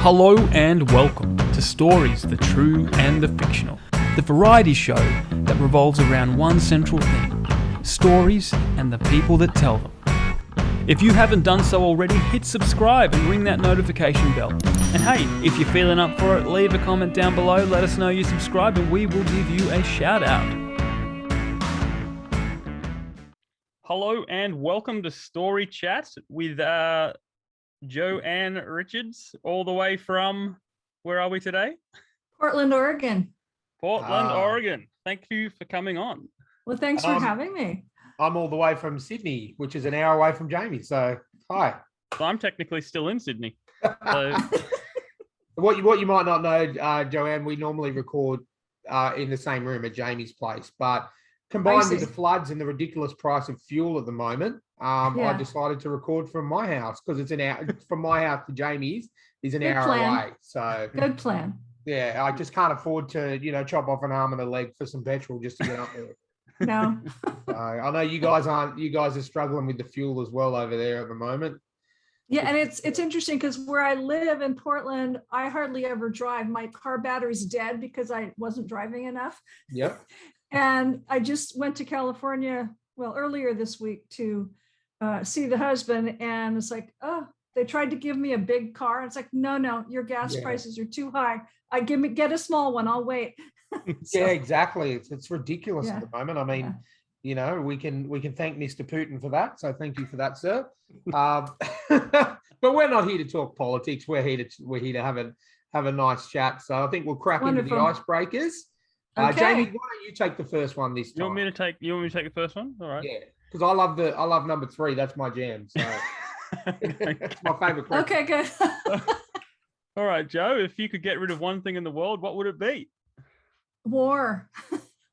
Hello and welcome to Stories, the True and the Fictional, the variety show that revolves around one central theme: stories and the people that tell them. If you haven't done so already, hit subscribe and ring that notification bell. And hey, if you're feeling up for it, leave a comment down below, let us know you subscribed, and we will give you a shout out. Hello and welcome to Story Chat with Joanne Richards, all the way from, where are we today? Portland, Oregon. Portland, Oregon. Thank you for coming on. Well, thanks for having me. I'm all the way from Sydney, which is an hour away from Jamie. So, hi. So I'm technically still in Sydney. So... What you might not know, Joanne, we normally record in the same room at Jamie's place, but combined with the floods and the ridiculous price of fuel at the moment, I decided to record from my house because it's an hour from my house to Jamie's is an hour away. So good plan. Yeah, I just can't afford to, chop off an arm and a leg for some petrol just to get up there. No. I know you guys are struggling with the fuel as well over there at the moment. Yeah, and it's interesting because where I live in Portland, I hardly ever drive. My car battery's dead because I wasn't driving enough. Yep. And I just went to California, earlier this week to see the husband, and it's like, oh, they tried to give me a big car. It's like, no, your gas prices are too high. Get a small one. I'll wait. So, yeah, exactly. It's ridiculous at the moment. I mean, we can thank Mr. Putin for that. So thank you for that, sir. But we're not here to talk politics. We're here to have a nice chat. So I think we'll crack into the icebreakers. Okay. Jamie, why don't you take the first one this time? You want me to take the first one? All right. Yeah, because I love number 3. That's my jam. So it's my favorite question. Okay, good. All right, Joe. If you could get rid of one thing in the world, what would it be? War.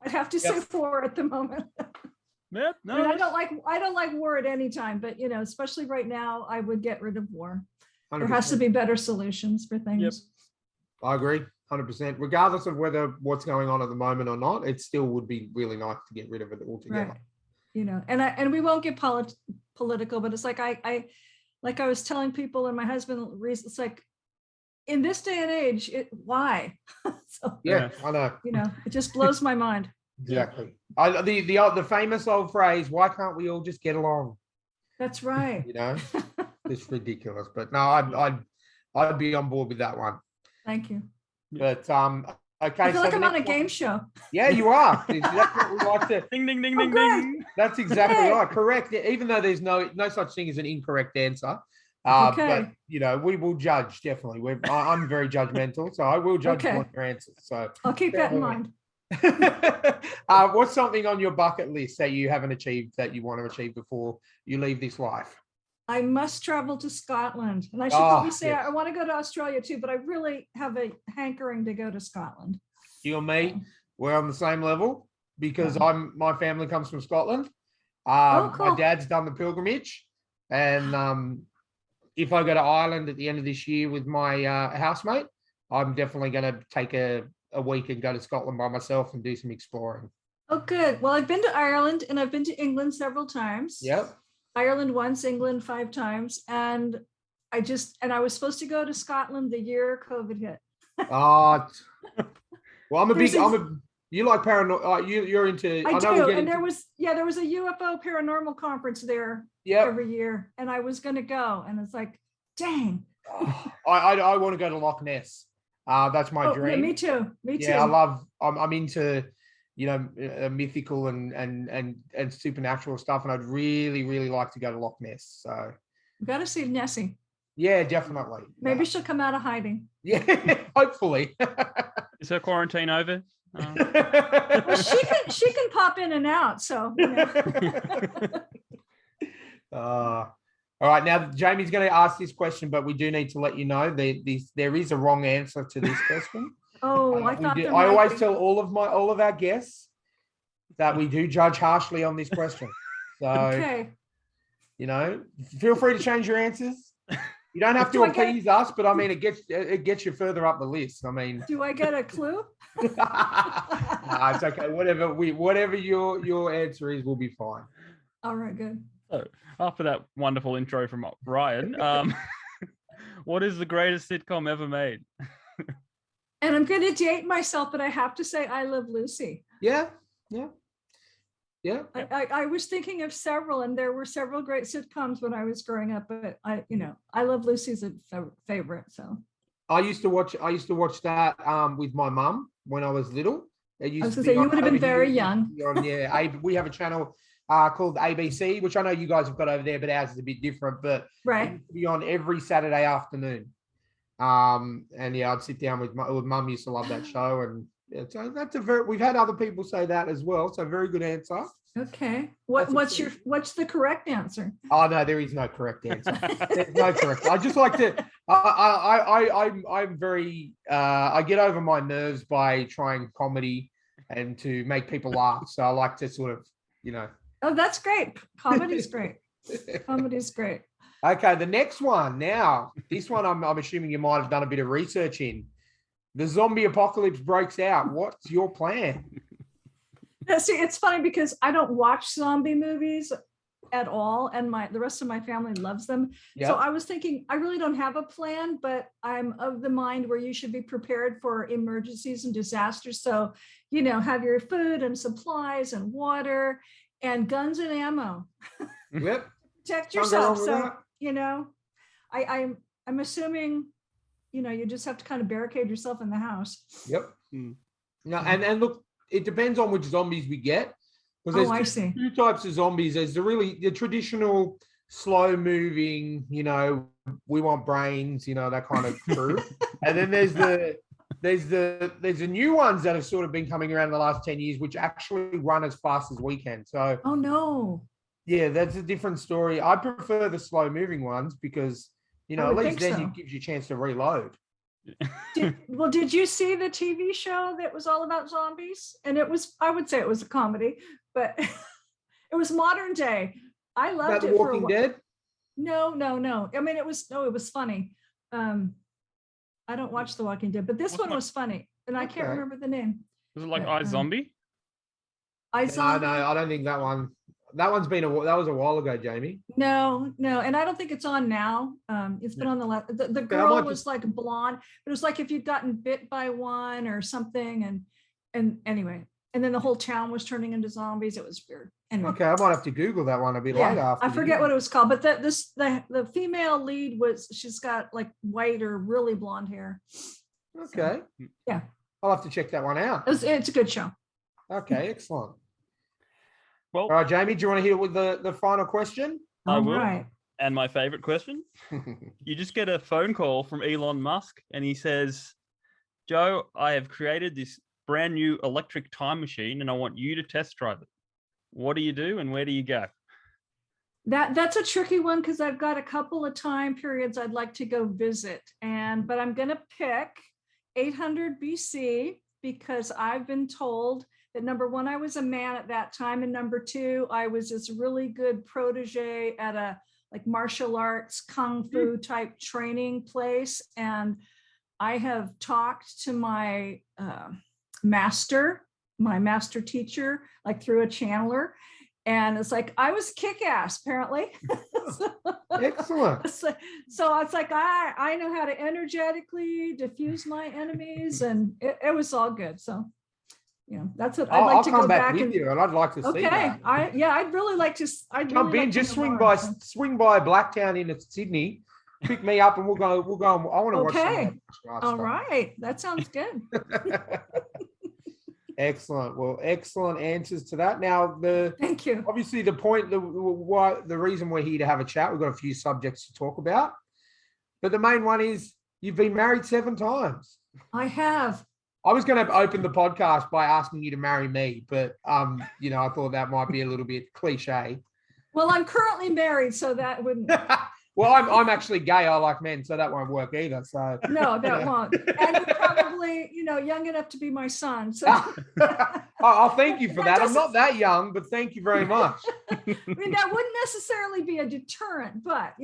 I'd have to say war at the moment. Yep. No, I don't like war at any time, but especially right now, I would get rid of war. 100%. There has to be better solutions for things. Yep. I agree, 100%. Regardless of what's going on at the moment or not, it still would be really nice to get rid of it altogether. Right. And we won't get political, but it's like I was telling people and my husband, it's like, in this day and age, why? So, yeah, I know. It just blows my mind. Exactly. The famous old phrase, why can't we all just get along? That's right. It's ridiculous. But no, I'd be on board with that one. Thank you. But okay. I feel like I'm on a game show. Yeah, you are. That's what we like to. Ding, ding, ding, ding, ding. That's exactly right. Correct. Even though there's no such thing as an incorrect answer. But we will judge, definitely. I'm very judgmental, so I will judge on your answers. So I'll keep that in mind. What's something on your bucket list that you haven't achieved that you want to achieve before you leave this life? I must travel to Scotland, and I should probably say I want to go to Australia too, but I really have a hankering to go to Scotland. You and me, we're on the same level because my family comes from Scotland. Cool. My dad's done the pilgrimage, and if I go to Ireland at the end of this year with my housemate, I'm definitely going to take a week and go to Scotland by myself and do some exploring. Oh, good. Well, I've been to Ireland and I've been to England several times. Yep. Ireland once, England 5 times. And I was supposed to go to Scotland the year COVID hit. Well, you like paranormal, you're into. I do. And there was a UFO paranormal conference there every year. And I was going to go. And it's like, dang. I want to go to Loch Ness. That's my dream. Yeah, me too. Yeah, I'm into, mythical and supernatural stuff. And I'd really, really like to go to Loch Ness. So you got to see Nessie. Yeah, definitely. Maybe she'll come out of hiding. Yeah, hopefully. Is her quarantine over? Well, she can pop in and out. So. All right, now Jamie's going to ask this question, but we do need to let you know there is a wrong answer to this question. Oh, I always tell all of our guests that we do judge harshly on this question. So, okay. Feel free to change your ansers. You don't have to appease us, but I mean, it gets you further up the list. I mean, do I get a clue? It's okay. Whatever your answer is, will be fine. All right, good. So, after that wonderful intro from Ryan, what is the greatest sitcom ever made? And I'm going to date myself, but I have to say I Love Lucy. Yeah. I was thinking of several, and there were several great sitcoms when I was growing up, but I Love Lucy's a favorite. So I used to watch that with my mum when I was little. I was going to say, you would have been very young. We have a channel called ABC, which I know you guys have got over there, but ours is a bit different. But right, it used to be on every Saturday afternoon. And yeah, I'd sit down with mum. Used to love that show, and so that's we've had other people say that as well. So very good answer. Okay, what's the correct answer? Oh no, there is no correct answer. There's no correct. I just like to. I'm very. I get over my nerves by trying comedy and to make people laugh. So I like to sort of, Oh, that's great. Comedy's great. Comedy's great. Okay, the next one. Now, this one I'm assuming you might have done a bit of research in. The zombie apocalypse breaks out. What's your plan? See, it's funny because I don't watch zombie movies at all, and the rest of my family loves them. Yep. So I was thinking, I really don't have a plan, but I'm of the mind where you should be prepared for emergencies and disasters. So, have your food and supplies and water and guns and ammo. Yep. Protect yourself. So, I'm assuming, you just have to kind of barricade yourself in the house. Yep. No, and look, it depends on which zombies we get. Because there's two types of zombies. There's the traditional slow moving, we want brains, that kind of crew. And then there's the new ones that have sort of been coming around in the last 10 years, which actually run as fast as we can. So oh no. Yeah, that's a different story. I prefer the slow moving ones because, at least then it gives you a chance to reload. Did you see the TV show that was all about zombies? And I would say it was a comedy, but it was modern day. I loved it. The Walking Dead? No. I mean, it was funny. I don't watch The Walking Dead, but this one was funny, and I can't remember the name. Was it like iZombie? iZombie? No, I don't think that one. That was a while ago, Jamie. No, and I don't think it's on now. It's been on the left. The girl was like blonde. It was like if you'd gotten bit by one or something, and anyway, and then the whole town was turning into zombies. It was weird. Anyway. Okay, I might have to Google that one a bit later. I forget what it was called, but the female lead she's got like white or really blonde hair. Okay. So, yeah, I'll have to check that one out. It's a good show. Okay, excellent. Well, all right, Jamie, do you want to hit it with the final question? I will. Right. And my favorite question. You just get a phone call from Elon Musk and he says, Joe, I have created this brand new electric time machine and I want you to test drive it. What do you do and where do you go? That's a tricky one because I've got a couple of time periods I'd like to go visit. But I'm going to pick 800 BC because I've been told that number one, I was a man at that time. And number two, I was this really good protege at a like martial arts, kung fu type training place. And I have talked to my master teacher, like through a channeler. And it's like, I was kick-ass apparently. Excellent. So it's like, I know how to energetically diffuse my enemies and it was all good. So, that's what I'd like to go back with you, and I'd like to see that. I'd really like to. Jump in, just swing by Blacktown in Sydney, pick me up, and we'll go. I want to watch. Okay. All right, that sounds good. Excellent. Well, excellent answers to that. Now, thank you. Obviously, the reason we're here to have a chat. We've got a few subjects to talk about, but the main one is you've been married 7 times. I have. I was going to open the podcast by asking you to marry me, but I thought that might be a little bit cliche. Well, I'm currently married, so that wouldn't. Well, I'm actually gay. I like men, so that won't work either. So no, that won't. And you're probably, young enough to be my son. So I'll thank you for that. I'm not that young, but thank you very much. I mean, that wouldn't necessarily be a deterrent, but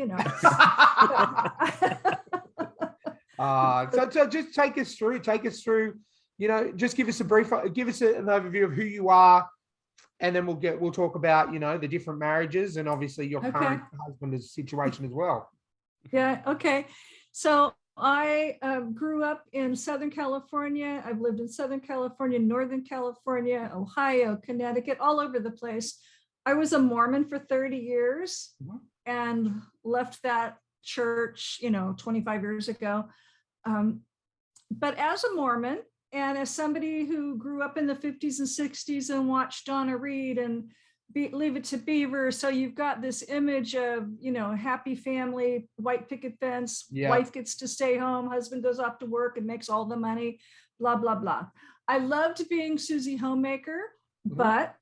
So just take us through, just give us an overview of who you are, and then we'll talk about, the different marriages and obviously your Okay. current husband's situation as well. Yeah. Okay. So I grew up in Southern California. I've lived in Southern California, Northern California, Ohio, Connecticut, all over the place. I was a Mormon for 30 years and left that church, 25 years ago. But as a Mormon and as somebody who grew up in the 50s and 60s and watched Donna Reed and Leave It to Beaver, so you've got this image of, happy family, white picket fence, wife gets to stay home, husband goes off to work and makes all the money, blah, blah, blah. I loved being Susie Homemaker, but,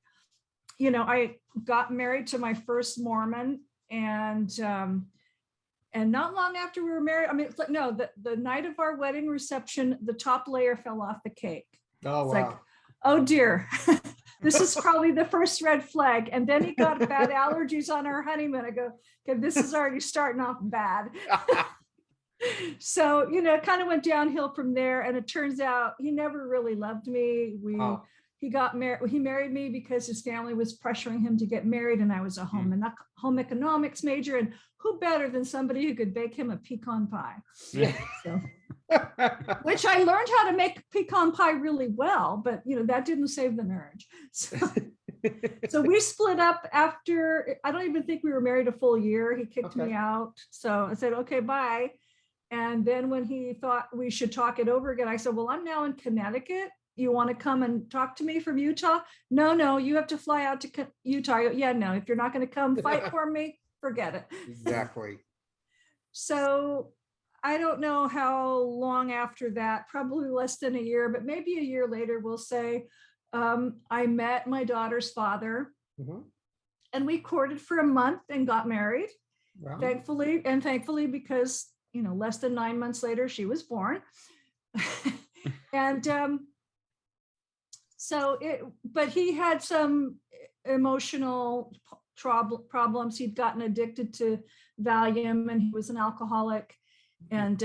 I got married to my first Mormon and not long after we were married, it's like, no, the night of our wedding reception, the top layer fell off the cake. Oh, it's wow. like, oh dear. This is probably the first red flag. And then he got bad allergies on our honeymoon. I go, okay, this is already starting off bad. So, it kind of went downhill from there. And it turns out he never really loved me. He got married. He married me because his family was pressuring him to get married. And I was a home economics major. And who better than somebody who could bake him a pecan pie? Yeah. So, which I learned how to make pecan pie really well, but that didn't save the marriage. So we split up after, I don't even think we were married a full year. He kicked me out. So I said, okay, bye. And then when he thought we should talk it over again, I said, well, I'm now in Connecticut. You want to come and talk to me from Utah? No, you have to fly out to Utah. Yeah, no, if you're not going to come fight for me, forget it. Exactly. So I don't know how long after that, probably less than a year, but maybe a year later, we'll say, I met my daughter's father and we courted for a month and got married. Wow. Thankfully, because, less than 9 months later, she was born. And but he had some emotional problems. He'd gotten addicted to Valium and he was an alcoholic. And,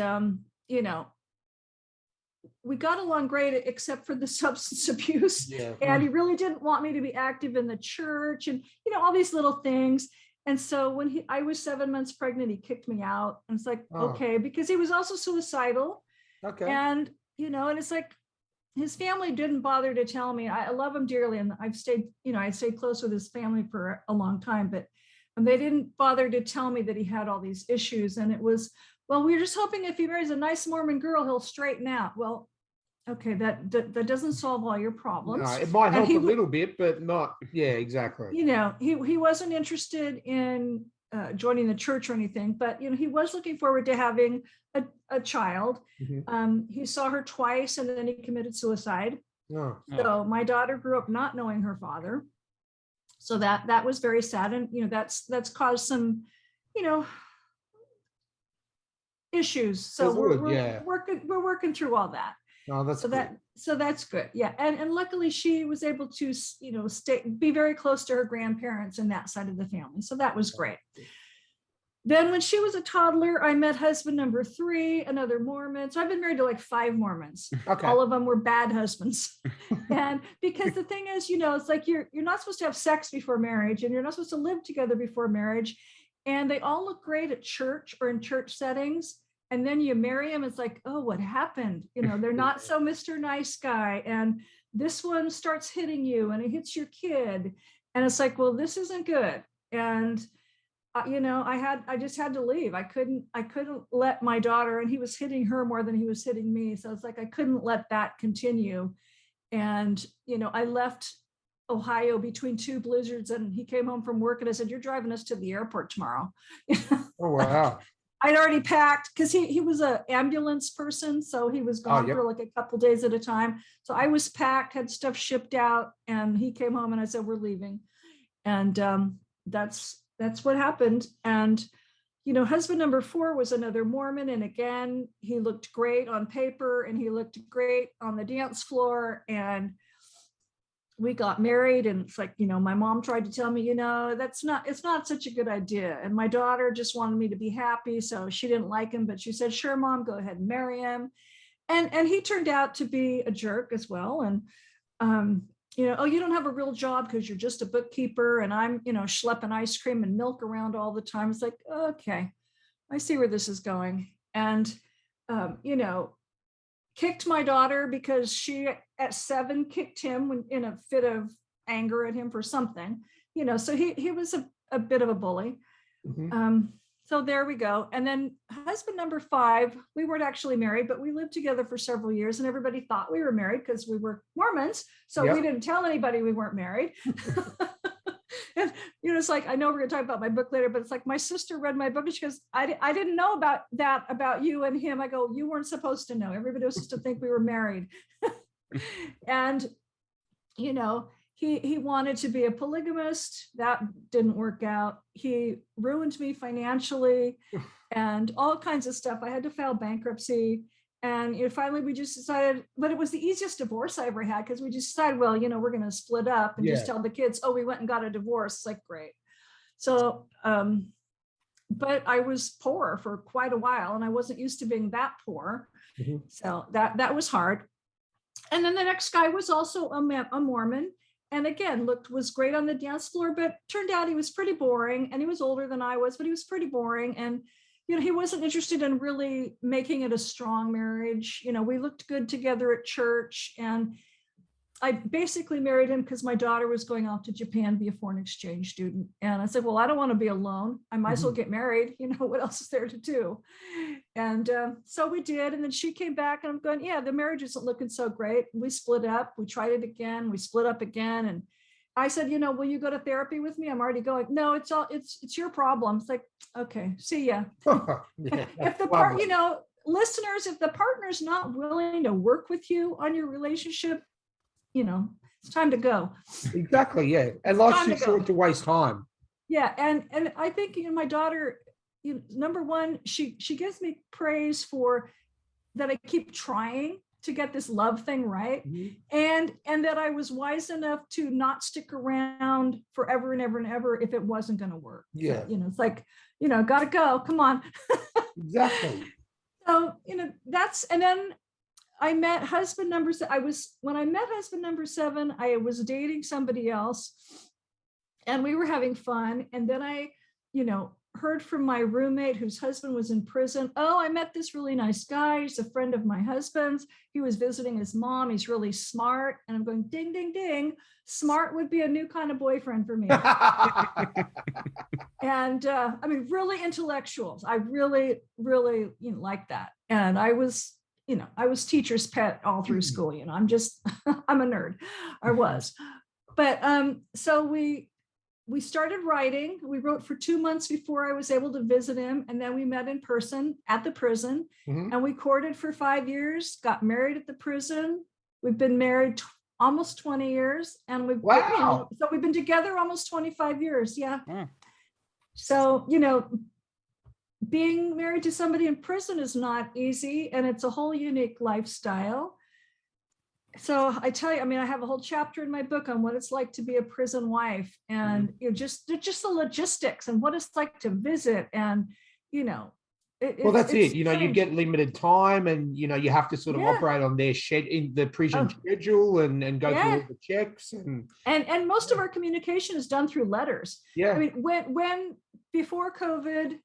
we got along great, except for the substance abuse. Yeah. And he really didn't want me to be active in the church and, all these little things. And so when I was 7 months pregnant, he kicked me out. And it's like, okay, because he was also suicidal. Okay. And, and it's like, his family didn't bother to tell me. I love him dearly. And I've stayed, I stayed close with his family for a long time, but they didn't bother to tell me that he had all these issues. And it was, well, we're just hoping if he marries a nice Mormon girl, he'll straighten out. Well, okay, that doesn't solve all your problems. No, it might help a little bit, but not, yeah, exactly. He wasn't interested in joining the church or anything, but, he was looking forward to having a child. He saw her twice and then he committed suicide. Oh. So my daughter grew up not knowing her father. So that was very sad. And, that's caused some, issues. So we're working through all that. Oh, that's so that's good. Yeah. And luckily she was able to, be very close to her grandparents and that side of the family. So that was great. Then when she was a toddler, I met husband number 3, another Mormon. So I've been married to like 5 Mormons. Okay. All of them were bad husbands. And because the thing is, it's like you're not supposed to have sex before marriage and you're not supposed to live together before marriage. And they all look great at church or in church settings. And then you marry them, it's like, oh, what happened? They're not so Mr. Nice Guy. And this one starts hitting you and it hits your kid. And it's like, well, this isn't good. And I just had to leave. I couldn't let my daughter, and he was hitting her more than he was hitting me. So it's like, I couldn't let that continue. And, I left Ohio between 2 blizzards and he came home from work and I said, you're driving us to the airport tomorrow. Oh, wow. I'd already packed because he was an ambulance person. So he was gone for like a couple days at a time. So I was packed, had stuff shipped out, and he came home and I said, we're leaving. And that's what happened. And, husband number 4 was another Mormon. And again, he looked great on paper and he looked great on the dance floor. And we got married. And it's like, my mom tried to tell me, it's not such a good idea. And my daughter just wanted me to be happy. So she didn't like him, but she said, sure, Mom, go ahead and marry him. And he turned out to be a jerk as well. And, oh, you don't have a real job because you're just a bookkeeper and I'm, schlepping ice cream and milk around all the time. It's like, okay, I see where this is going. And, kicked my daughter because she at 7 kicked him when in a fit of anger at him for something, so he was a bit of a bully. So there we go. And then husband number 5, we weren't actually married, but we lived together for several years and everybody thought we were married because we were Mormons. So we didn't tell anybody we weren't married. And, it's like, I know we're going to talk about my book later, but it's like my sister read my book and she goes, I didn't know about that, about you and him. I go, you weren't supposed to know. Everybody was supposed to think we were married. And, he wanted to be a polygamist. That didn't work out. He ruined me financially and all kinds of stuff. I had to file bankruptcy. And finally we just decided, but it was the easiest divorce I ever had because we just decided, well, we're going to split up and just tell the kids, oh, we went and got a divorce. It's like, great. So, but I was poor for quite a while and I wasn't used to being that poor. So that was hard. And then the next guy was also a Mormon. And again, was great on the dance floor, but turned out he was pretty boring and he was older than I was, but he was pretty boring. And, he wasn't interested in really making it a strong marriage. We looked good together at church and I basically married him because my daughter was going off to Japan to be a foreign exchange student. And I said, well, I don't want to be alone. I might as well get married. What else is there to do? And so we did. And then she came back and I'm going, yeah, the marriage isn't looking so great. We split up. We tried it again. We split up again. And I said, will you go to therapy with me? I'm already going. No, it's your problem. It's like, okay, see ya. If the listeners, if the partner's not willing to work with you on your relationship, it's time to go. Exactly. Yeah. And life's too short to waste time. Yeah. And I think, my daughter, number one, she gives me praise for that. I keep trying to get this love thing right. And that I was wise enough to not stick around forever and ever and ever if it wasn't going to work. Yeah. So, it's like, gotta go. Come on. Exactly. So, and then I met husband number 7. When I met husband number 7, I was dating somebody else and we were having fun. And then I, heard from my roommate whose husband was in prison. Oh, I met this really nice guy. He's a friend of my husband's. He was visiting his mom. He's really smart. And I'm going, ding, ding, ding. Smart would be a new kind of boyfriend for me. And really intellectuals. I really, really like that. And I was teacher's pet all through school. I'm a nerd. I was. But so we started writing. We wrote for 2 months before I was able to visit him. And then we met in person at the prison and we courted for 5 years, got married at the prison. We've been married almost 20 years and so we've been together almost 25 years. Yeah. So, being married to somebody in prison is not easy and it's a whole unique lifestyle. So I tell you, I have a whole chapter in my book on what it's like to be a prison wife and just the logistics and what it's like to visit. And, that's it. You get limited time and, you have to sort of operate on their in the prison schedule and go through all the checks. And most of our communication is done through letters. Yeah. When before COVID,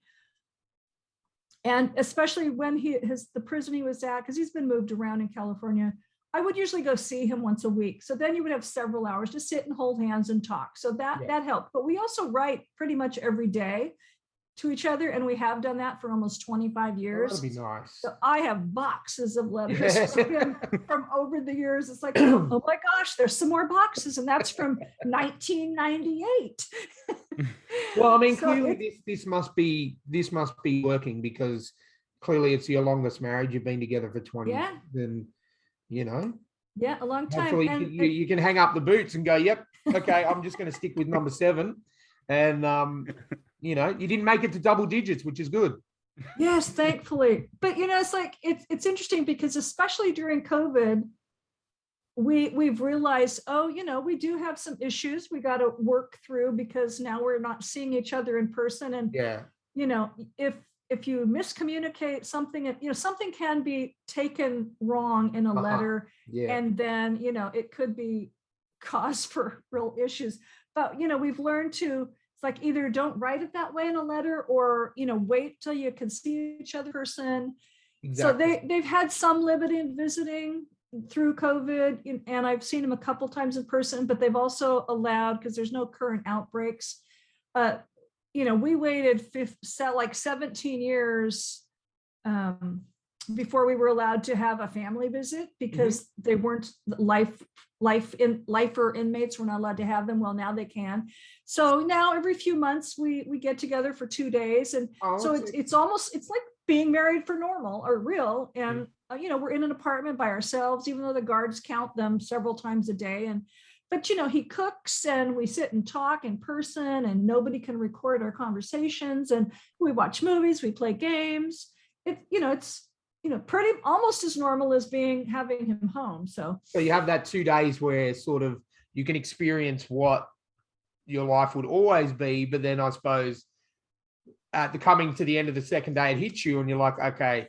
and especially when the prison he was at, because he's been moved around in California, I would usually go see him once a week. So then you would have several hours to sit and hold hands and talk. So that helped. But we also write pretty much every day to each other. And we have done that for almost 25 years. That'd be nice. So I have boxes of letters from him from over the years. It's like, oh my gosh, there's some more boxes. And that's from 1998. Well, clearly this must be working because clearly it's your longest marriage. You've been together for 20 years. And a long time. Hopefully you can hang up the boots and go, yep, okay, I'm just going to stick with number 7. And you didn't make it to double digits, which is good. Yes, thankfully. But it's like it's interesting because especially during COVID, we've realized, we do have some issues we got to work through because now we're not seeing each other in person. And if you miscommunicate something, something can be taken wrong in a letter, and then, it could be cause for real issues. But, we've learned to, it's like either don't write it that way in a letter or, wait till you can see each other in person. Exactly. So they've had some limited visiting through COVID, and I've seen them a couple times in person, but they've also allowed, because there's no current outbreaks. We waited 17 years before we were allowed to have a family visit, because they weren't lifer inmates were not allowed to have them. Well, now they can. So now every few months we get together for 2 days, and so it's like being married for normal or real. And we're in an apartment by ourselves, even though the guards count them several times a day. But he cooks, and we sit and talk in person, and nobody can record our conversations, and we watch movies, we play games. It's pretty almost as normal as having him home. So you have that 2 days where sort of you can experience what your life would always be, but then I suppose at the coming to the end of the second day, it hits you, and you're like, okay,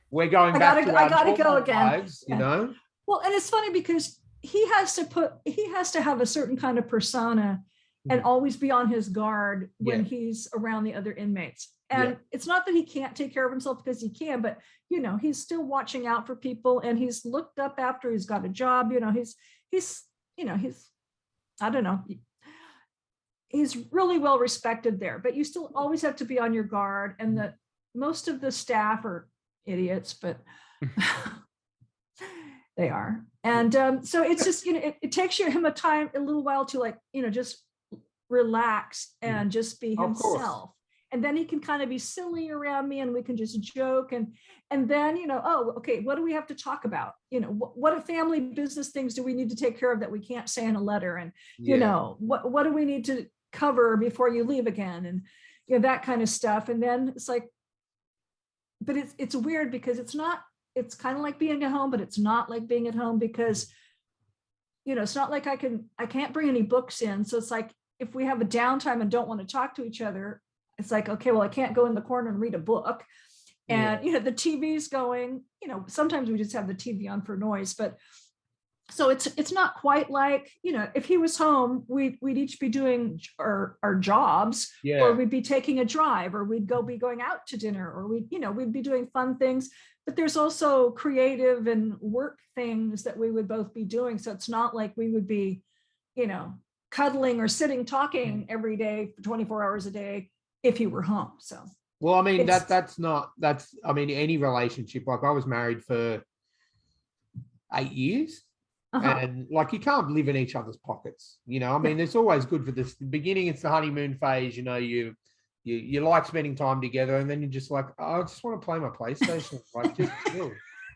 we're going back to our normal lives, Well, and it's funny because he has to have a certain kind of persona and always be on his guard when he's around the other inmates. And it's not that he can't take care of himself, because he can, but he's still watching out for people, and he's looked up after he's got a job. He's I don't know. He's really well respected there, but you still always have to be on your guard. And most of the staff are idiots, but they are. And so it's just, it takes him a little while to just relax and just be himself. And then he can kind of be silly around me, and we can just joke. And then, oh, okay, what do we have to talk about? What family business things do we need to take care of that we can't say in a letter? And, what do we need to cover before you leave again? And, that kind of stuff. And then it's like, but it's weird because it's kind of like being at home, but it's not like being at home, because, it's not like I can't bring any books in. So it's like, if we have a downtime and don't want to talk to each other, it's like, okay, well, I can't go in the corner and read a book. And, the TV's going, sometimes we just have the TV on for noise, but so it's not quite like, if he was home, we'd each be doing our jobs, or we'd be taking a drive, or we'd be going out to dinner, or we'd be doing fun things. But there's also creative and work things that we would both be doing. So it's not like we would be, cuddling or sitting talking every day for 24 hours a day if he were home. So, well, I mean, that's any relationship. Like, I was married for 8 years, and like, you can't live in each other's pockets. I mean, it's always good for this beginning. It's the honeymoon phase. You like spending time together, and then you're just like, oh, I just want to play my PlayStation, like, just chill.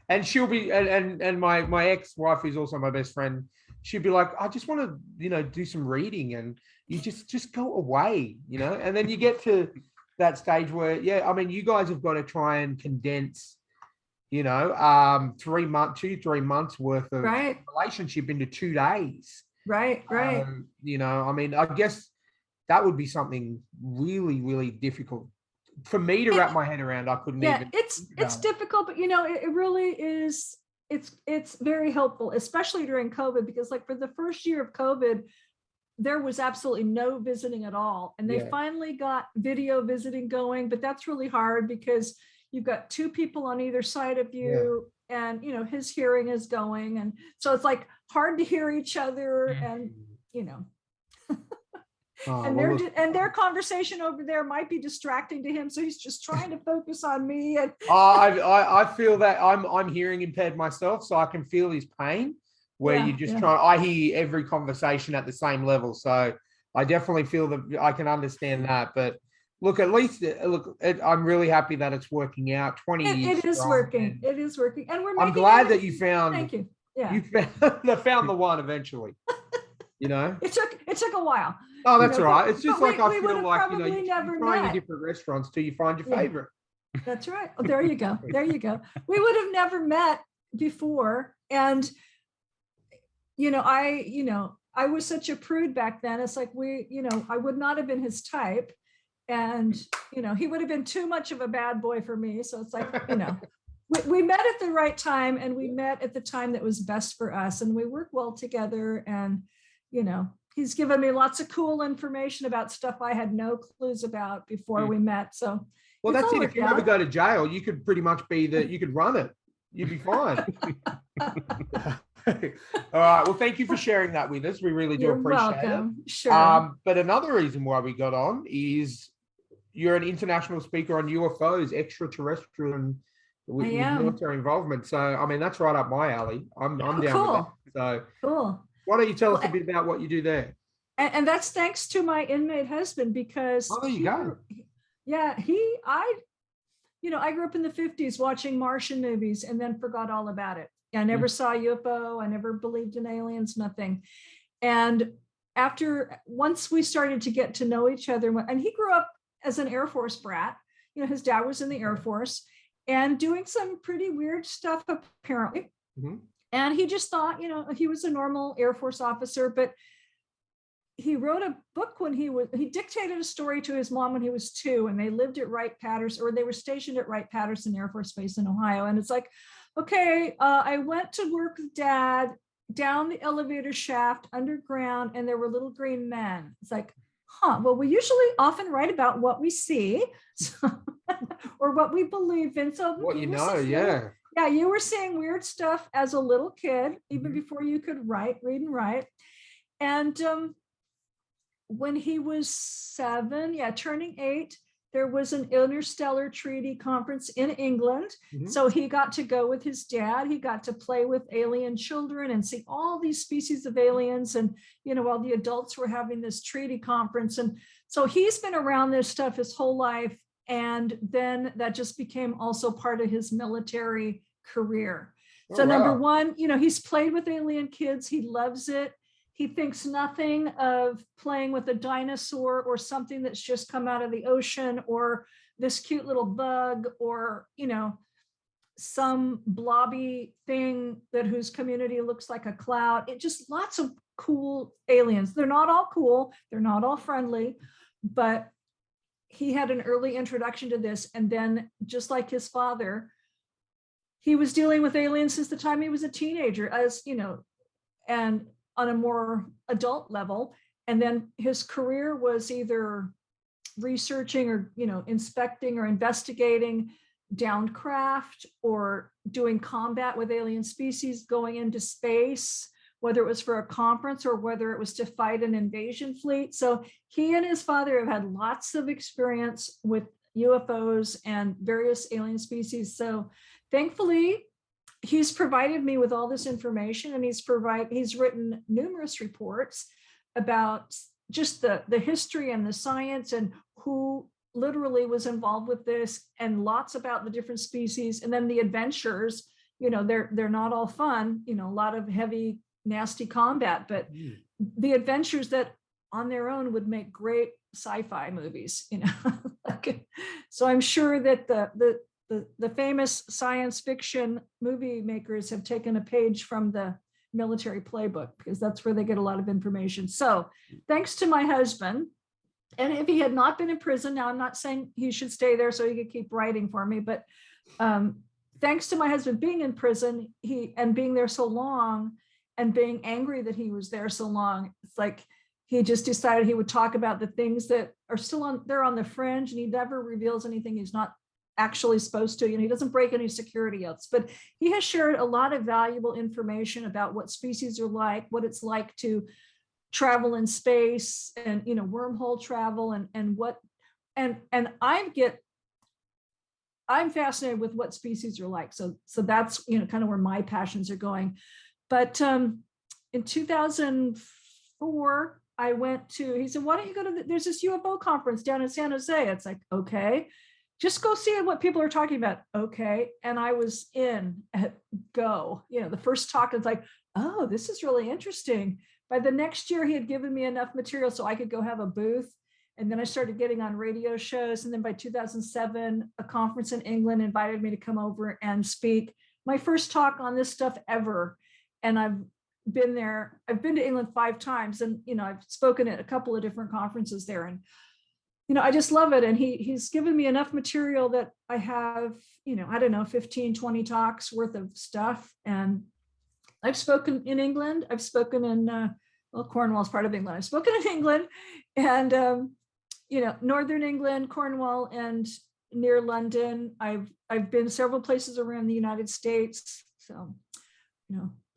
And she'll be, and my ex-wife, who's also my best friend, she'd be like, I just want to, do some reading, and you just go away, and then you get to that stage where, I mean, you guys have got to try and condense, 3 months worth of relationship into 2 days. Right. I mean, I guess that would be something really, really difficult for me to wrap my head around. I couldn't even. It's difficult, but it really is. It's very helpful, especially during COVID, because like for the first year of COVID, there was absolutely no visiting at all. And they finally got video visiting going, but that's really hard because you've got 2 people on either side of you, and his hearing is going, and so it's like hard to hear each other, and and their conversation over there might be distracting to him, so he's just trying to focus on me. And I feel that I'm hearing impaired myself, so I can feel his pain. Where you just try. I hear every conversation at the same level, so I definitely feel that I can understand that. But look, at least I'm really happy that it's working out. 20 years. It is working. It is working, and I'm glad that you found. Thank you. Yeah, you found the one eventually. It took a while. Oh, that's right. It's just like I feel like you try your different restaurants till you find your favorite. That's right. Oh, there you go. There you go. We would have never met before, and I was such a prude back then. It's like I would not have been his type, and he would have been too much of a bad boy for me. So it's like we met at the right time, and we met at the time that was best for us, and we work well together. And he's given me lots of cool information about stuff I had no clues about before we met. So well, that's it. If you ever go to jail, you could pretty much you could run it. You'd be fine. All right. Well, thank you for sharing that with us. We really do appreciate welcome. it. Sure. But another reason why we got on is you're an international speaker on UFOs, extraterrestrial, and with military involvement. So, I mean, that's right up my alley. I'm down with that. So, cool. Why don't you tell us a bit about what you do there? And that's thanks to my inmate husband, because there you go. Yeah, I grew up in the 50s watching Martian movies and then forgot all about it. I never saw a UFO. I never believed in aliens, nothing. And once we started to get to know each other, and he grew up as an Air Force brat, his dad was in the Air Force and doing some pretty weird stuff, apparently. Mm-hmm. And he just thought, he was a normal Air Force officer, but he wrote a book when he dictated a story to his mom when he was 2, and they lived at Wright-Patterson, or they were stationed at Wright-Patterson Air Force Base in Ohio. And it's like, okay, I went to work with Dad down the elevator shaft underground, and there were little green men. It's like, well, we usually often write about what we see or what we believe in. So what you were seeing weird stuff as a little kid, even before you could read and write. And when he was 7, turning 8, there was an interstellar treaty conference in England. Mm-hmm. So he got to go with his dad. He got to play with alien children and see all these species of aliens. And, while the adults were having this treaty conference. And so he's been around this stuff his whole life. And then that just became also part of his military career. So number one, he's played with alien kids. He loves it. He thinks nothing of playing with a dinosaur or something that's just come out of the ocean, or this cute little bug, or, some blobby thing whose community looks like a cloud. It just lots of cool aliens. They're not all cool. They're not all friendly, but he had an early introduction to this. And then, just like his father, he was dealing with aliens since the time he was a teenager, and on a more adult level. And then his career was either researching or, inspecting or investigating downed craft, or doing combat with alien species, going into space, whether it was for a conference or whether it was to fight an invasion fleet. So he and his father have had lots of experience with UFOs and various alien species. So thankfully, he's provided me with all this information, and he's written numerous reports about just the history and the science and who literally was involved with this, and lots about the different species. And then the adventures, they're not all fun, a lot of heavy, nasty combat, but the adventures that on their own would make great sci-fi movies, So I'm sure that the famous science fiction movie makers have taken a page from the military playbook, because that's where they get a lot of information. So thanks to my husband, and if he had not been in prison, now I'm not saying he should stay there so he could keep writing for me, but thanks to my husband being in prison, and being there so long, and being angry that he was there so long, it's like he just decided he would talk about the things that are still on the fringe, and he never reveals anything he's not actually supposed to. He doesn't break any security oaths, but he has shared a lot of valuable information about what species are like, what it's like to travel in space, and wormhole travel, and what, and I'm fascinated with what species are like. So that's kind of where my passions are going. But in 2004, I went to. He said, "Why don't you go to there's this UFO conference down in San Jose?" It's like, okay. Just go see what people are talking about. Okay. And I was go. The first talk is like, oh, this is really interesting. By the next year, he had given me enough material so I could go have a booth. And then I started getting on radio shows. And then by 2007, a conference in England invited me to come over and speak. My first talk on this stuff ever. And I've been there. I've been to England 5 times. And, I've spoken at a couple of different conferences there. And I just love it. And he's given me enough material that I have, I don't know, 15, 20 talks worth of stuff. And I've spoken in England. I've spoken in, Cornwall's part of England. I've spoken in England and, Northern England, Cornwall, and near London. I've been several places around the United States. So,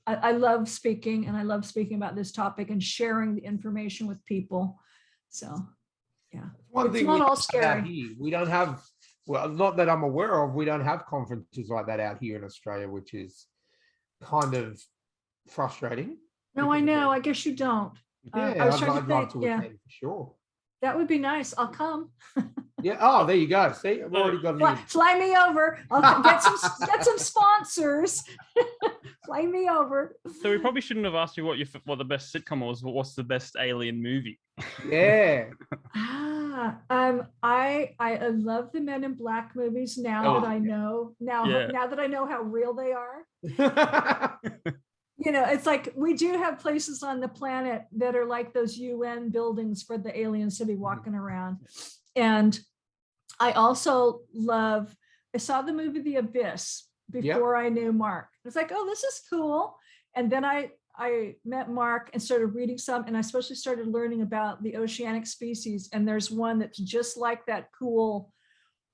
I love speaking, and I love speaking about this topic and sharing the information with people. So, yeah, One thing not we all have scary. out here, we don't have, well, not that I'm aware of, we don't have conferences like that out here in Australia, which is kind of frustrating. No, I know. I guess you don't. Yeah, I was trying to I'd love think. to Yeah, attend for sure. that would be nice. I'll come. Yeah. Oh, there you go. See, I've already got it. Fly me over. I'll get some sponsors. Fly me over. So we probably shouldn't have asked you what the best sitcom was, but what's the best alien movie? Yeah. I love the Men in Black movies now that I know now that I know how real they are. It's like we do have places on the planet that are like those UN buildings for the aliens to be walking around. And I also I saw the movie The Abyss before I knew Mark. It's like, oh, this is cool. And then I met Mark and started reading some, and I especially started learning about the oceanic species. And there's one that's just like that cool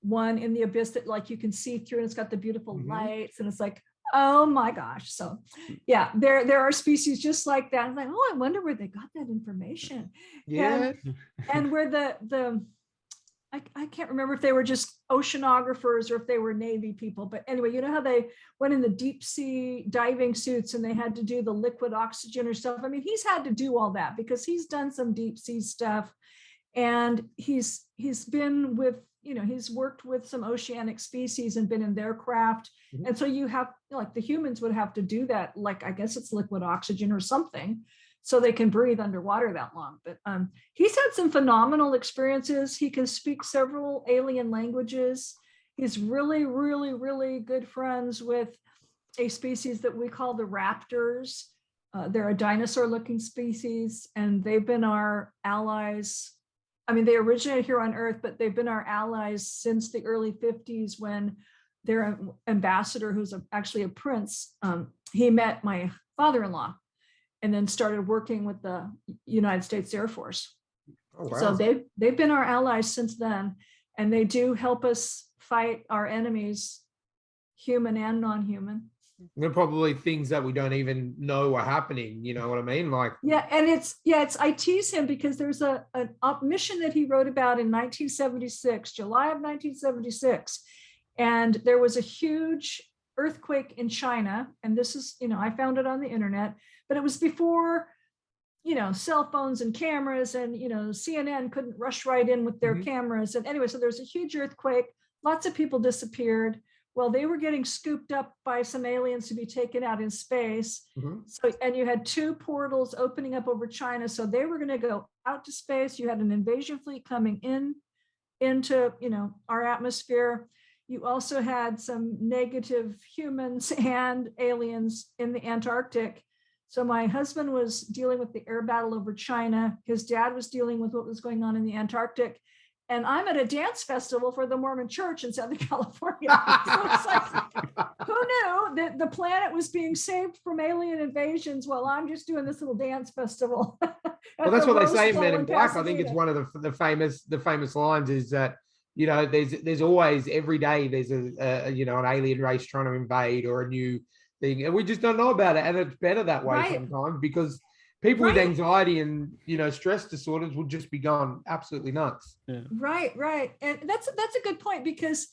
one in The Abyss that like you can see through, and it's got the beautiful lights, and it's like, oh my gosh. So yeah, there are species just like that. I'm like, oh, I wonder where they got that information. Yeah. And where I can't remember if they were just oceanographers or if they were Navy people, but anyway, you know how they went in the deep sea diving suits and they had to do the liquid oxygen or stuff. I mean, he's had to do all that because he's done some deep sea stuff, and he's been with, he's worked with some oceanic species and been in their craft. And so you have, like, the humans would have to do that, like, I guess it's liquid oxygen or something, so they can breathe underwater that long. But he's had some phenomenal experiences. He can speak several alien languages. He's really, really, really good friends with a species that we call the raptors. They're a dinosaur-looking species, and they've been our allies. I mean, they originated here on Earth, but they've been our allies since the early 50s when their ambassador, who's actually a prince, he met my father-in-law and then started working with the United States Air Force. Oh, wow. So they've been our allies since then, and they do help us fight our enemies, human and non-human. They're probably things that we don't even know are happening. You know what I mean? Like, yeah, and I tease him because there's a mission that he wrote about in 1976, July of 1976, and there was a huge earthquake in China, and this is, I found it on the internet, but it was before, cell phones and cameras, and, CNN couldn't rush right in with their cameras. And anyway, so there's a huge earthquake. Lots of people disappeared. Well, they were getting scooped up by some aliens to be taken out in space. So, and you had two portals opening up over China. So they were going to go out to space. You had an invasion fleet coming into, our atmosphere. You also had some negative humans and aliens in the Antarctic. So my husband was dealing with the air battle over China. His dad was dealing with what was going on in the Antarctic. And I'm at a dance festival for the Mormon Church in Southern California. So it's like, who knew that the planet was being saved from alien invasions while I'm just doing this little dance festival? Well, that's what they say in Men in Black. I think it's one of the famous lines is that, there's always, every day there's an alien race trying to invade or a new thing, and we just don't know about it. And it's better that way sometimes, because people with anxiety and stress disorders will just be going absolutely nuts. Yeah. Right. And that's a good point, because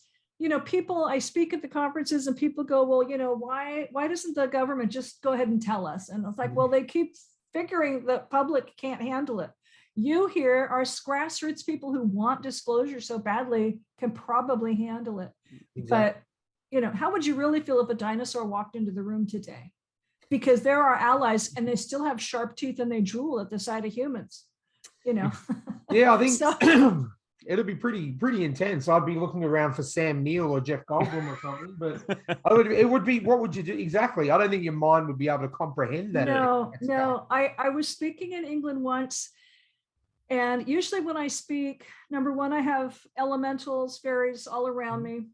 people, I speak at the conferences and people go, well, why doesn't the government just go ahead and tell us? And it's like, well, they keep figuring the public can't handle it. You here are grassroots people who want disclosure so badly can probably handle it. Exactly. But how would you really feel if a dinosaur walked into the room today? Because they're our allies and they still have sharp teeth and they drool at the sight of humans. Yeah, I think it'll be pretty intense. I'd be looking around for Sam Neill or Jeff Goldblum or something, but it would be, what would you do? Exactly. I don't think your mind would be able to comprehend that. No. I was speaking in England once, And usually when I speak, number one, I have elementals, fairies all around me.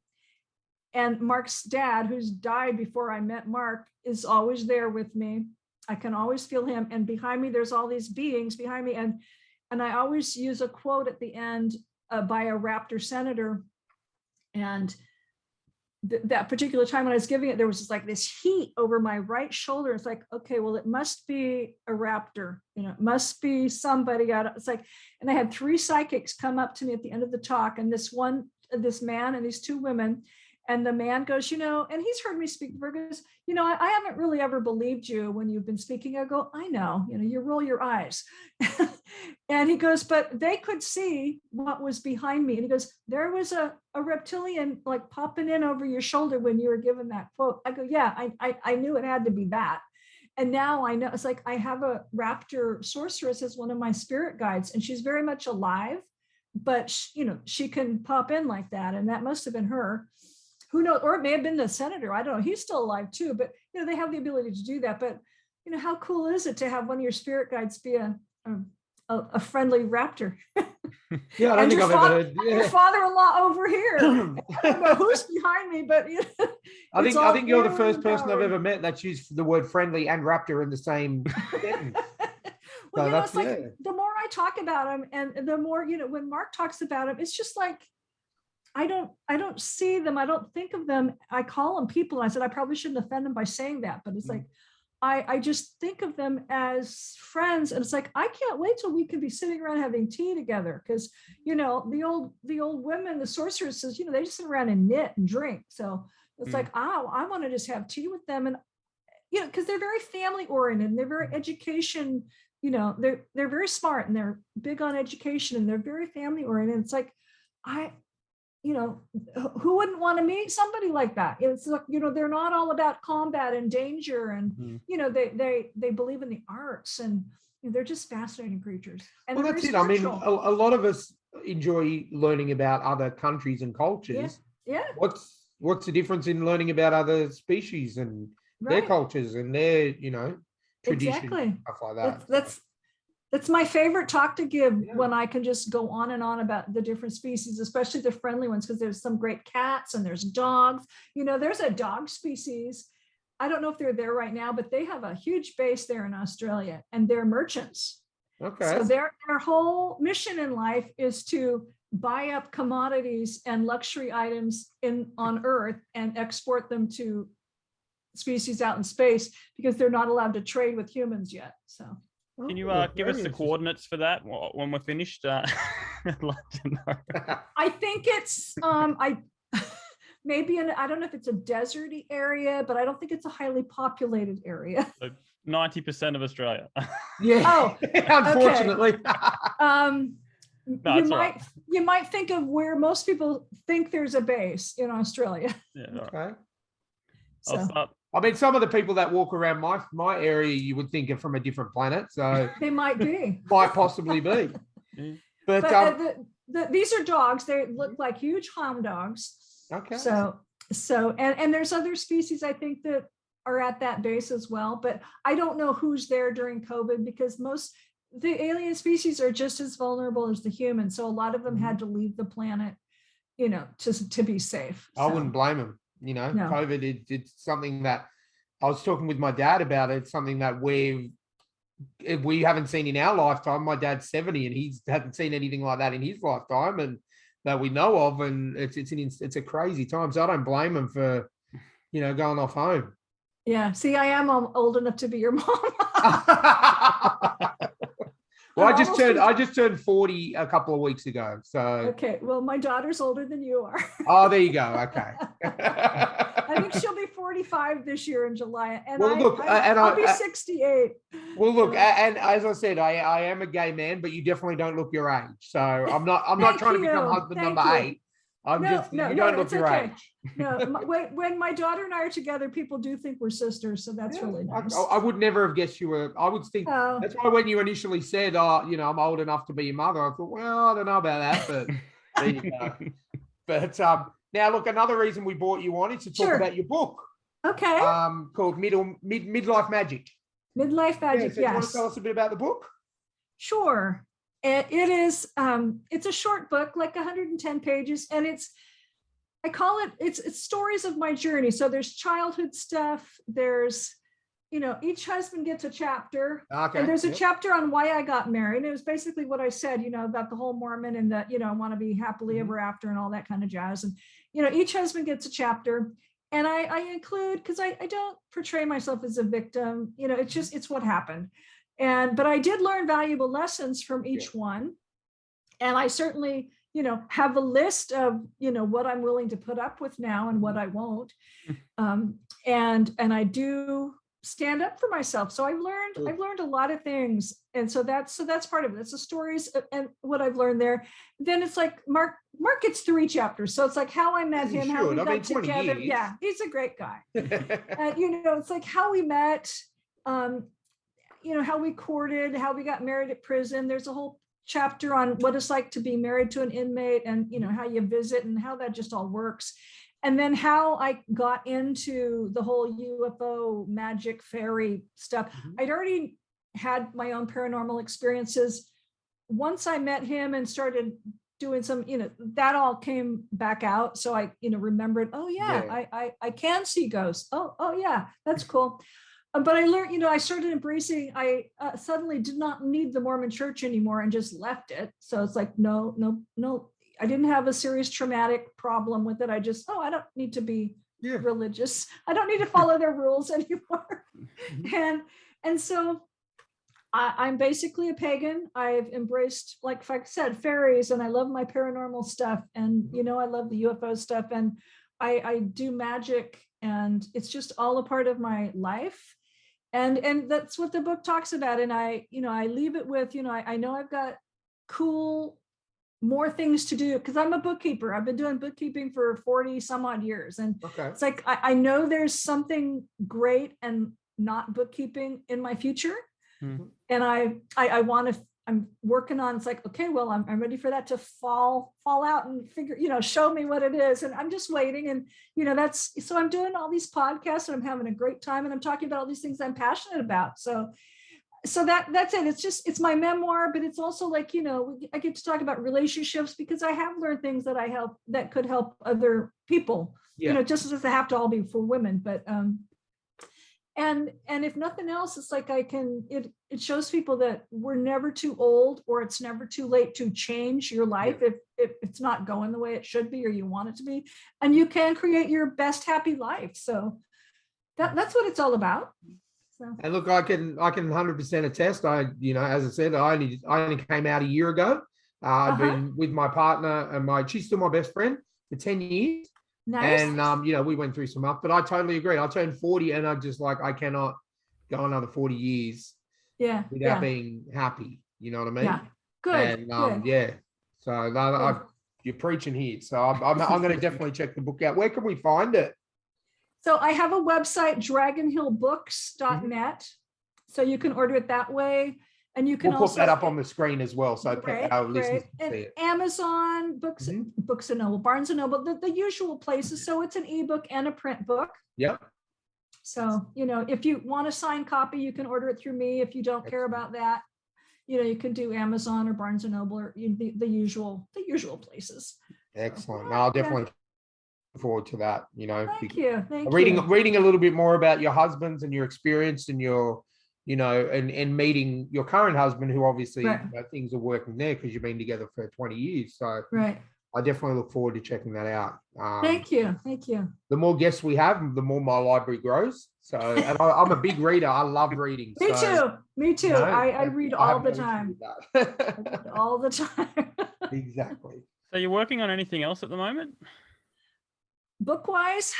And Mark's dad, who's died before I met Mark, is always there with me. I can always feel him. And behind me, there's all these beings behind me. And I always use a quote at the end by a raptor senator. And that particular time when I was giving it, there was just like this heat over my right shoulder. It's like, okay, well, it must be a raptor, it must be somebody out. It's like, and I had 3 psychics come up to me at the end of the talk, and this man and these 2 women. And the man goes, and he's heard me speak before, goes, I haven't really ever believed you when you've been speaking. I go, I know, you roll your eyes. And he goes, but they could see what was behind me. And he goes, there was a reptilian like popping in over your shoulder when you were given that quote. I go, yeah, I knew it had to be that. And now I know. It's like I have a raptor sorceress as one of my spirit guides, and she's very much alive, but she can pop in like that. And that must have been her. Who knows? Or it may have been the senator. I don't know. He's still alive too, but they have the ability to do that. But how cool is it to have one of your spirit guides be a friendly raptor? Yeah, I don't think I've ever heard. Yeah. Your father-in-law over here. I don't know who's behind me, but I think you're the first person I've ever met that's used the word friendly and raptor in the same sentence. Well, it's like the more I talk about him, and the more when Mark talks about him, it's just like I don't see them. I don't think of them. I call them people. I said I probably shouldn't offend them by saying that, but it's like I just think of them as friends, and it's like I can't wait till we can be sitting around having tea together, because the old women, the sorceresses, they just sit around and knit and drink. So it's like, oh, I want to just have tea with them, and because they're very family oriented, and they're very education. They're very smart, and they're big on education, and they're very family oriented. It's like who wouldn't want to meet somebody like that? It's like, they're not all about combat and danger, and they believe in the arts, and they're just fascinating creatures. And well, that's it. I mean, a lot of us enjoy learning about other countries and cultures. Yeah. What's the difference in learning about other species and their cultures and their traditions, stuff like that? That's my favorite talk to give, when I can just go on and on about the different species, especially the friendly ones, because there's some great cats and there's dogs. There's a dog species. I don't know if they're there right now, but they have a huge base there in Australia, and they're merchants. Okay. So their whole mission in life is to buy up commodities and luxury items on Earth and export them to species out in space, because they're not allowed to trade with humans yet. So. Can you give us the coordinates for that when we're finished? I'd like to know. I think it's maybe I don't know if it's a deserty area, but I don't think it's a highly populated area. So 90% of Australia. Yeah. Oh, unfortunately. Okay. You might think of where most people think there's a base in Australia. Yeah. Okay. I'll start. I mean, some of the people that walk around my area, you would think are from a different planet. So they might be. Might possibly be. But these are dogs. They look like huge hound dogs. Okay. So and there's other species, I think, that are at that base as well. But I don't know who's there during COVID, because the alien species are just as vulnerable as the humans. So a lot of them had to leave the planet, to be safe. I wouldn't blame them. No. COVID, it's something that I was talking with my dad about. It's something that we haven't seen in our lifetime. My dad's 70 and he hasn't seen anything like that in his lifetime, and that we know of. And it's a crazy time. So I don't blame him for, going off home. Yeah. See, I am old enough to be your mom. Well, I just turned 40 a couple of weeks ago. So okay, well, my daughter's older than you are. Oh, there you go. Okay. I think she'll be 45 this year in July, and well, I'll be 68. Well, look, and as I said, I am a gay man, but you definitely don't look your age. So I'm not trying to become husband number 8. You don't look your age. No, when my daughter and I are together, people do think we're sisters, so that's really nice. I would never have guessed you were. I would think that's why when you initially said, I'm old enough to be your mother, I thought, well, I don't know about that, but there you go. But now, look, another reason we brought you on is to talk about your book. Okay. Called Midlife Magic. Midlife Magic. So do you want to tell us a bit about the book? Sure. And it is, it's a short book, like 110 pages, and I call it, it's stories of my journey. So there's childhood stuff. There's, each husband gets a chapter. Okay. And there's a chapter on why I got married. It was basically what I said, about the whole Mormon and that, I want to be happily ever after and all that kind of jazz. And, each husband gets a chapter. And I include, because I don't portray myself as a victim, it's what happened. But I did learn valuable lessons from each one. And I certainly, have a list of, what I'm willing to put up with now and what I won't. And I do stand up for myself. So I've learned a lot of things. And so that's part of it. It's the stories and what I've learned there. Then it's like Mark gets 3 chapters. So it's like how I met him, how we got together. Years. Yeah, he's a great guy. It's like how we met, how we courted, how we got married at prison. There's a whole chapter on what it's like to be married to an inmate and, how you visit and how that just all works. And then how I got into the whole UFO magic fairy stuff. I'd already had my own paranormal experiences. Once I met him and started doing some, that all came back out. So I, remembered, I can see ghosts. Oh yeah, that's cool. But I learned, I started embracing, I suddenly did not need the Mormon church anymore and just left it. So it's like, no. I didn't have a serious traumatic problem with it. I just, I don't need to be religious. I don't need to follow their rules anymore. And so I'm basically a pagan. I've embraced, like I said, fairies, and I love my paranormal stuff. And, I love the UFO stuff, and I do magic, and it's just all a part of my life. And that's what the book talks about. And I leave it with, I know I've got more things to do because I'm a bookkeeper. I've been doing bookkeeping for 40 some odd years. And it's like, I know there's something great and not bookkeeping in my future. And I want to, I'm working on, it's like, okay, well, I'm ready for that to fall out and figure, show me what it is. And I'm just waiting. And, so I'm doing all these podcasts and I'm having a great time. And I'm talking about all these things I'm passionate about. So that's it. It's my memoir, but it's also like, I get to talk about relationships because I have learned things that could help other people, just as they have to all be for women. But, and if nothing else, it's like it shows people that we're never too old or it's never too late to change your life if it's not going the way it should be or you want it to be, and you can create your best happy life. So that's what it's all about. So. And look, I can 100% attest. As I said, I only came out a year ago. I've been with my partner and she's still my best friend for 10 years. Nice. And, we went through some up, but I totally agree. I turned 40 and I just I cannot go another 40 years without being happy. You know what I mean? Yeah. Good. And, good. So you're preaching here. So I'm going to definitely check the book out. Where can we find it? So I have a website, dragonhillbooks.net. So you can order it that way. And you can we'll also put that up on the screen as well. So our listeners can and see it. Amazon, Books and Noble, Barnes and Noble, the usual places. So it's an ebook and a print book. Yep. So, if you want a signed copy, you can order it through me. If you don't care about that, you can do Amazon or Barnes and Noble or the usual places. Excellent. I'll definitely look forward to that. Thank you. Reading a little bit more about your husbands and your experience and your and meeting your current husband, who obviously things are working there because you've been together for 20 years. So I definitely look forward to checking that out. Thank you. The more guests we have, the more my library grows. So, and I'm a big reader. I love reading. Me too. I read all the time. All the time. Exactly. So you're working on anything else at the moment? Book-wise,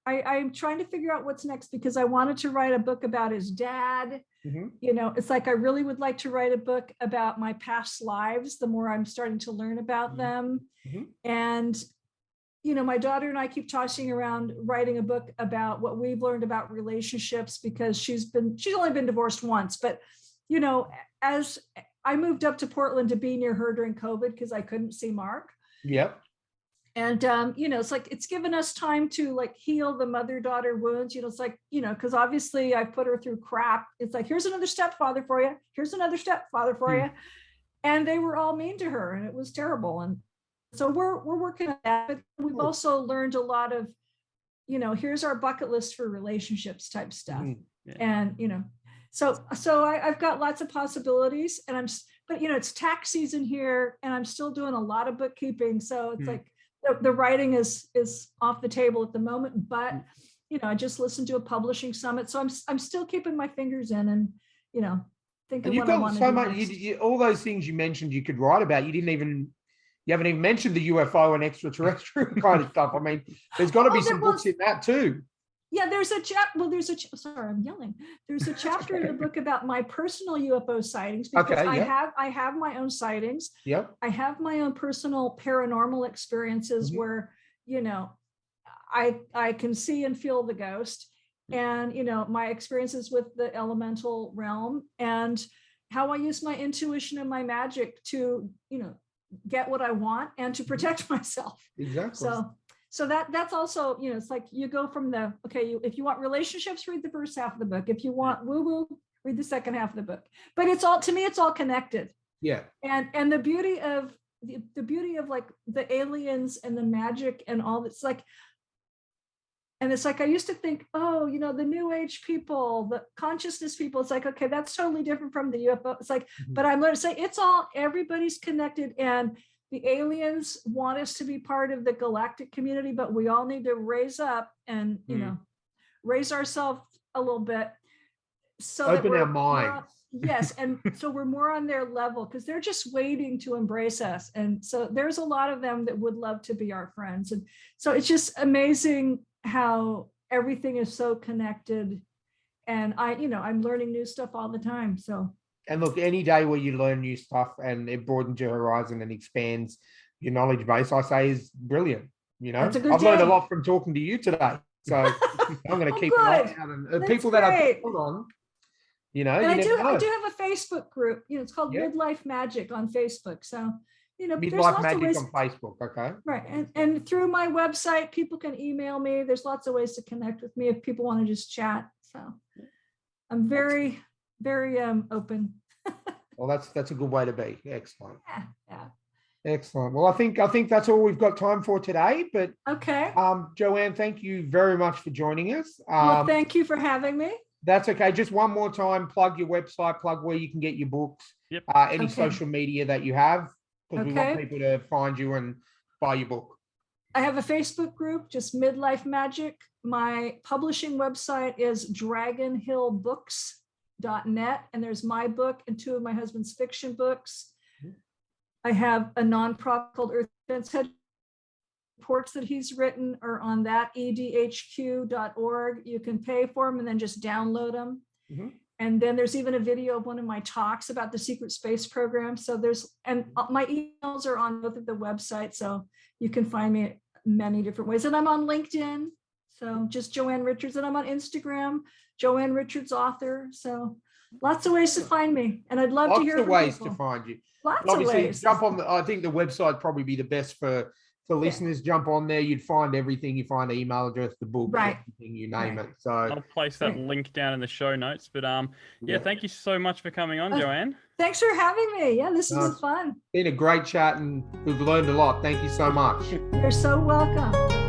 I'm trying to figure out what's next because I wanted to write a book about his dad. It's like I really would like to write a book about my past lives, the more I'm starting to learn about them. And, my daughter and I keep tossing around writing a book about what we've learned about relationships because she's only been divorced once. But, as I moved up to Portland to be near her during COVID because I couldn't see Mark. Yep. And, it's like, it's given us time to heal the mother-daughter wounds, it's like, because obviously I put her through crap. It's like, here's another stepfather for you. Here's another stepfather for you. and they were all mean to her, and it was terrible. And so we're working on that. But we've also learned a lot of, here's our bucket list for relationships type stuff. Yeah. And so I've got lots of possibilities, and but it's tax season here, and I'm still doing a lot of bookkeeping. So it's like the writing is off the table at the moment, but I just listened to a publishing summit. So I'm still keeping my fingers in, and thinking and you've what I want got to so do much, next. all those things you mentioned you could write about. You haven't even mentioned the UFO and extraterrestrial kind of stuff. I mean, there's got to be some books in that too. Yeah, sorry, I'm yelling. There's a chapter in the book about my personal UFO sightings, because I have my own sightings. Yep. I have my own personal paranormal experiences where, I can see and feel the ghost, and, my experiences with the elemental realm, and how I use my intuition and my magic to, get what I want and to protect myself. Exactly. So that's also, it's like you go from if you want relationships, read the first half of the book. If you want woo-woo, read the second half of the book. But to me, it's all connected. Yeah. And the beauty of like the aliens and the magic and all that's like, and it's like, I used to think, the new age people, the consciousness people, it's like, okay, that's totally different from the UFO. It's like, but I'm going to say everybody's connected, and the aliens want us to be part of the galactic community, but we all need to raise up and, raise ourselves a little bit. So open our minds. Yes. And so we're more on their level, because they're just waiting to embrace us. And so there's a lot of them that would love to be our friends. And so it's just amazing how everything is so connected. And I'm learning new stuff all the time. So. And look, any day where you learn new stuff and it broadens your horizon and expands your knowledge base, I say is brilliant. That's a good I've learned a lot from talking to you today. So I'm going to keep an eye out, and people that I put on, And I do have a Facebook group, it's called Midlife Magic on Facebook. So, Midlife Magic on Facebook. Okay. Right. And through my website, people can email me. There's lots of ways to connect with me if people want to just chat. So I'm very, very open. Well, that's a good way to be. Excellent. Yeah. Excellent. Well, I think that's all we've got time for today. But okay. Joanne, thank you very much for joining us. Well, thank you for having me. That's okay. Just one more time, plug your website, plug where you can get your books, any social media that you have, because we want people to find you and buy your book. I have a Facebook group, just Midlife Magic. My publishing website is dragonhillbooks.net, and there's my book and two of my husband's fiction books. I have a nonprofit called Earth Defense Head. Reports that he's written are on that, edhq.org. You can pay for them and then just download them. And then there's even a video of one of my talks about the secret space program. So my emails are on both of the websites, so you can find me many different ways. And I'm on LinkedIn, so just Joanne Richards, and I'm on Instagram, Joanne Richards Author. So lots of ways to find me, and I'd love to hear from people. Lots of ways to find you. Lots of ways. Jump on. I think the website probably be the best for listeners. Jump on there. You'd find everything. You find the email address, the book, everything, you name it. So I'll place that link down in the show notes. But thank you so much for coming on, Joanne. Thanks for having me. Yeah, this was fun. Been a great chat, and we've learned a lot. Thank you so much. You're so welcome.